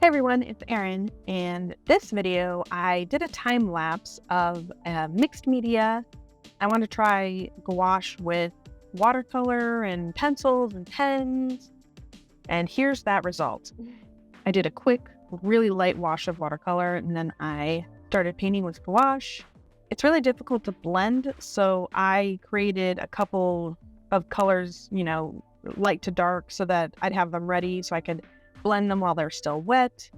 Hey everyone, it's Erin, and this video I did a time lapse of mixed media. I want to try gouache with watercolor and pencils and pens, and here's that result. I did a quick, really light wash of watercolor, and then I started painting with gouache. It's really difficult to blend, so I created a couple of colors, light to dark, so that I'd have them ready so I could blend them while they're still wet.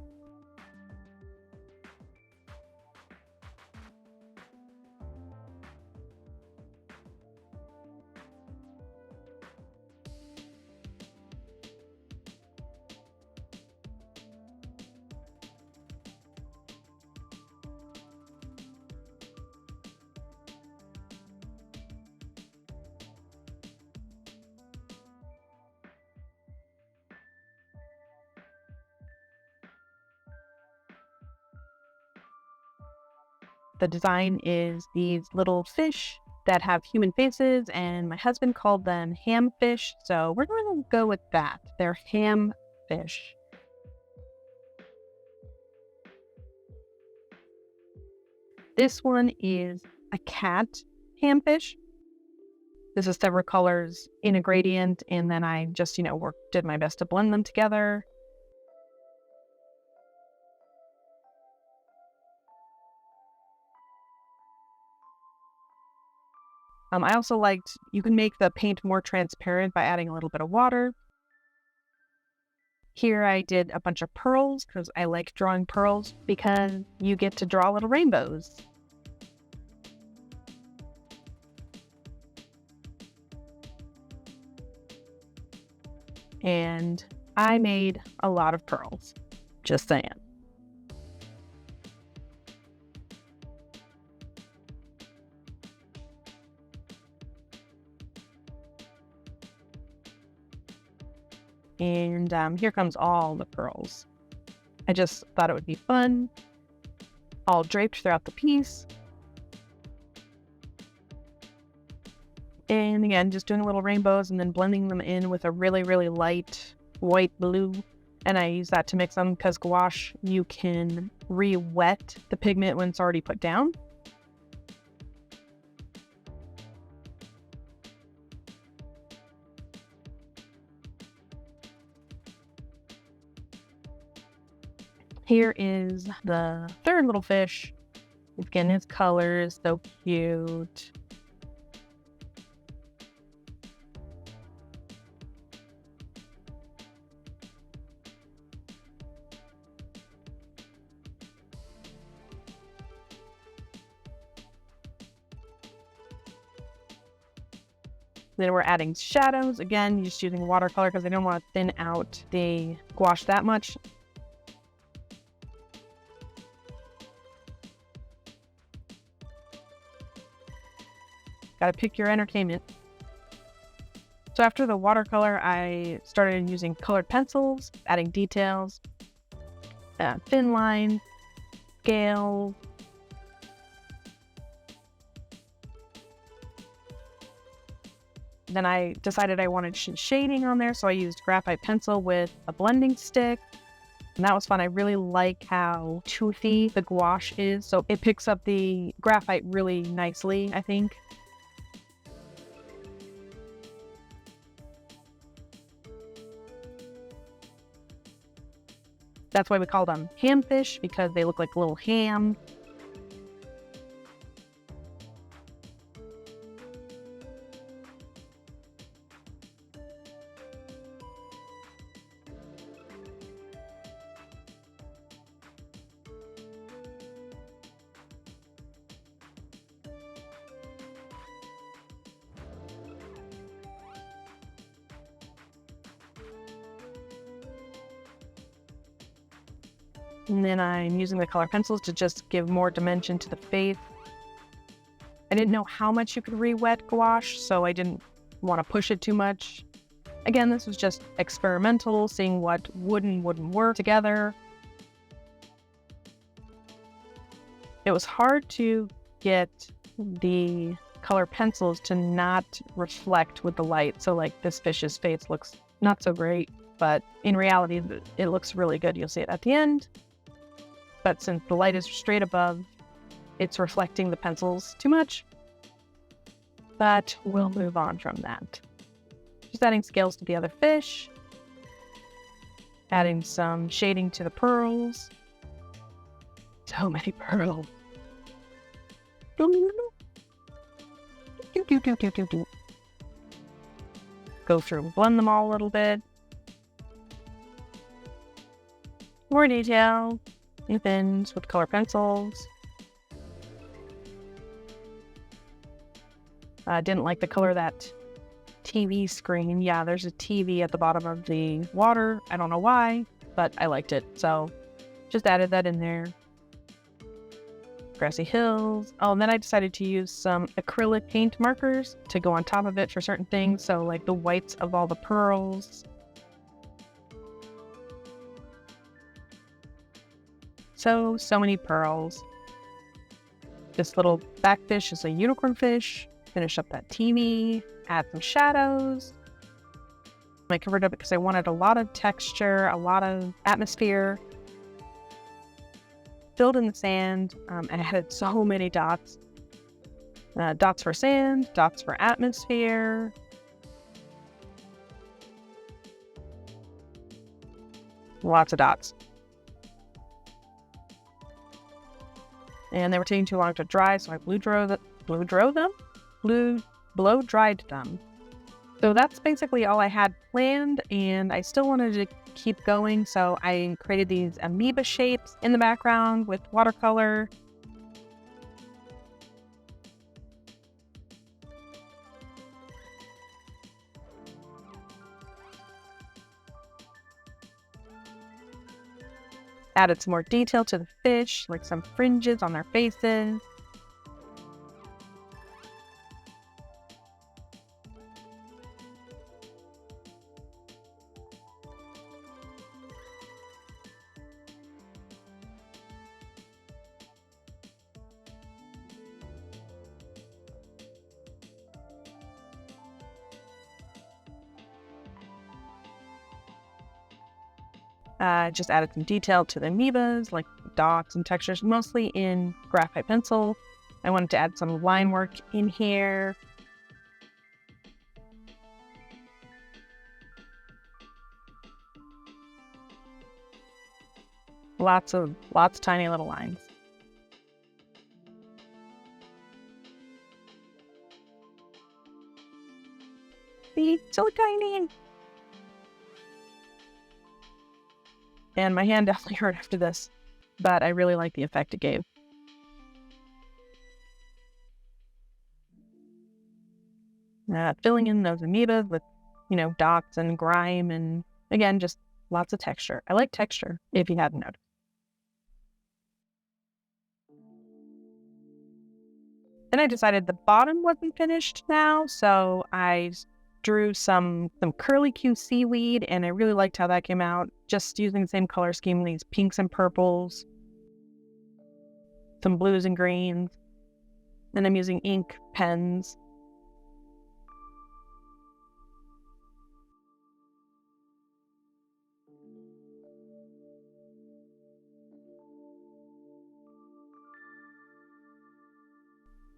The design is these little fish that have human faces, and my husband called them ham fish, so we're going to go with that. They're ham fish. This one is a cat ham fish. This is several colors in a gradient, and then I just, did my best to blend them together. I also liked, you can make the paint more transparent by adding a little bit of water. Here I did a bunch of pearls because I like drawing pearls because you get to draw little rainbows. And I made a lot of pearls, just saying. And here comes all the pearls. I just thought it would be fun, all draped throughout the piece. And again, just doing little rainbows and then blending them in with a really, really light white blue. And I use that to mix them because gouache, you can re-wet the pigment when it's already put down. Here is the third little fish. Again, his color is so cute. Then we're adding shadows. Again, just using watercolor because I don't want to thin out the gouache that much. Got to pick your entertainment. So after the watercolor, I started using colored pencils, adding details, thin lines, scales. Then I decided I wanted shading on there, so I used graphite pencil with a blending stick. And that was fun. I really like how toothy the gouache is, so it picks up the graphite really nicely, I think. That's why we call them ham fish, because they look like little ham. And then I'm using the color pencils to just give more dimension to the face. I didn't know how much you could re-wet gouache, so I didn't want to push it too much. Again, this was just experimental, seeing what would and wouldn't work together. It was hard to get the color pencils to not reflect with the light. So like this fish's face looks not so great. but in reality, it looks really good. You'll see it at the end. But since the light is straight above, it's reflecting the pencils too much. But we'll move on from that. Just adding scales to the other fish. Adding some shading to the pearls. So many pearls. Go through and blend them all a little bit. More detail. New fins with color pencils. I didn't like the color of that TV screen. Yeah, there's a TV at the bottom of the water. I don't know why, but I liked it. So just added that in there. Grassy hills. Oh, and then I decided to use some acrylic paint markers to go on top of it for certain things. So like the whites of all the pearls. So many pearls. This little backfish is a unicorn fish. Finish up that TV. Add some shadows. I covered up because I wanted a lot of texture, a lot of atmosphere. Filled in the sand, and I added so many dots. Dots for sand, dots for atmosphere. Lots of dots. And they were taking too long to dry, so I blow dried them. So that's basically all I had planned, and I still wanted to keep going, so I created these amoeba shapes in the background with watercolor. Added some more detail to the fish, like some fringes on their faces. Just added some detail to the amoebas, like dots and textures, mostly in graphite pencil. I wanted to add some line work in here. Lots of tiny little lines. See, so tiny. And my hand definitely hurt after this, but I really like the effect it gave. Filling in those amoebas with, dots and grime, and again, just lots of texture. I like texture, if you hadn't noticed. Then I decided the bottom wasn't finished now, so I drew some curly Q seaweed, and I really liked how that came out. Just using the same color scheme, these pinks and purples, some blues and greens. Then I'm using ink pens.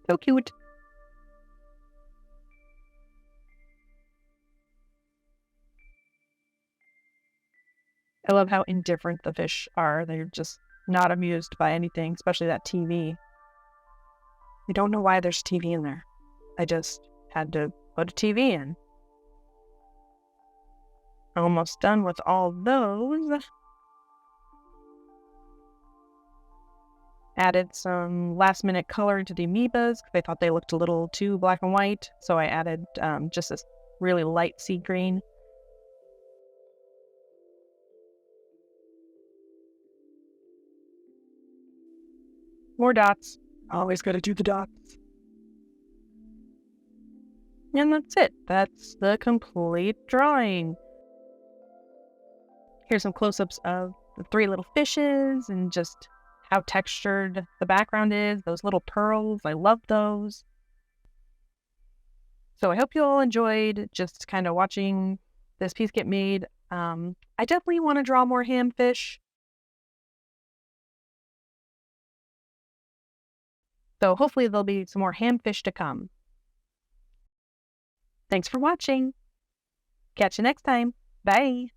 So cute. I love how indifferent the fish are. They're just not amused by anything, especially that TV. I don't know why there's TV in there. I just had to put a TV in. Almost done with all those. Added some last minute color to the amoebas because I thought they looked a little too black and white. So I added just this really light sea green. More dots. Always got to do the dots. And that's it. That's the complete drawing. Here's some close-ups of the three little fishes and just how textured the background is. Those little pearls, I love those. So I hope you all enjoyed just kind of watching this piece get made. I definitely want to draw more hamfish. So hopefully there'll be some more hamfish to come. Thanks for watching. Catch you next time. Bye.